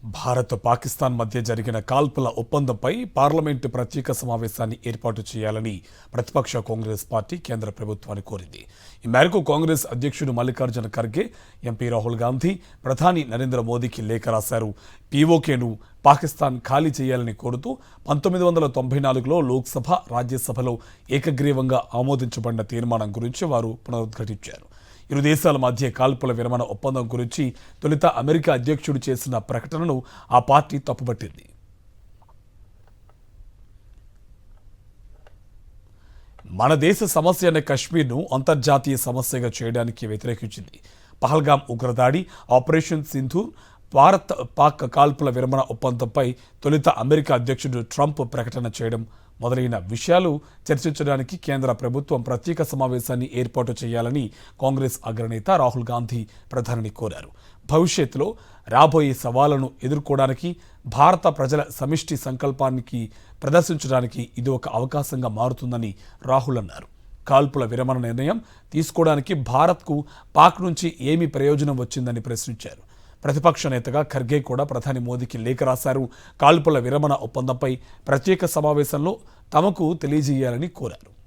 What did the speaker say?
భారత్ పాకిస్తాన్ మధ్య జరిగిన కాల్పుల ఒప్పందంపై పార్లమెంటు ప్రత్యేక సమావేశాన్ని ఏర్పాటు చేయాలని ప్రతిపక్ష కాంగ్రెస్ పార్టీ కేంద్ర ప్రభుత్వాన్ని కోరింది. ఈ మేరకు కాంగ్రెస్ అధ్యక్షుడు మల్లికార్జున ఖర్గే, ఎంపీ రాహుల్ గాంధీ ప్రధాని నరేంద్ర మోదీకి లేఖ రాశారు. పీఓకేను పాకిస్తాన్ ఖాళీ చేయాలని కోరుతూ 1994లో లోక్సభ, రాజ్యసభలో ఏకగ్రీవంగా ఆమోదించబడిన తీర్మానం గురించి వారు పునరుద్ఘాటించారు. ఇరు దేశాల మధ్య కాల్పుల విరమణ ఒప్పందం గురించి తొలుత అమెరికా అధ్యక్షుడు చేసిన ప్రకటనను ఆ పార్టీ తప్పుపట్టింది. మన దేశ సమస్య అనే కశ్మీర్ను అంతర్జాతీయ సమస్యగా చేయడానికి వ్యతిరేకించింది. పహల్గామ్ ఉగ్రదాడి, ఆపరేషన్ సింధూర్, భారత్ పాక్ కాల్పుల విరమణ ఒప్పందంపై తొలుత అమెరికా అధ్యక్షుడు ట్రంప్ ప్రకటన చేయడం మొదలైన విషయాలు చర్చించడానికి కేంద్ర ప్రభుత్వం ప్రత్యేక సమావేశాన్ని ఏర్పాటు చేయాలని కాంగ్రెస్ అగ్రనేత రాహుల్ గాంధీ ప్రధానిని కోరారు. భవిష్యత్తులో రాబోయే సవాళ్లను ఎదుర్కోవడానికి భారత ప్రజల సమిష్టి సంకల్పానికి ప్రదర్శించడానికి ఇది ఒక అవకాశంగా మారుతుందని రాహుల్ అన్నారు. కాల్పుల విరమణ నిర్ణయం తీసుకోవడానికి భారత్కు పాక్ నుంచి ఏమి ప్రయోజనం వచ్చిందని ప్రశ్నించారు. ప్రతిపక్ష నేతగా ఖర్గే కూడా ప్రధాని మోదీకి లేఖ రాశారు. కాల్పుల విరమణ ఒప్పందంపై ప్రత్యేక సమావేశంలో తమకు తెలియజేయాలని కోరారు.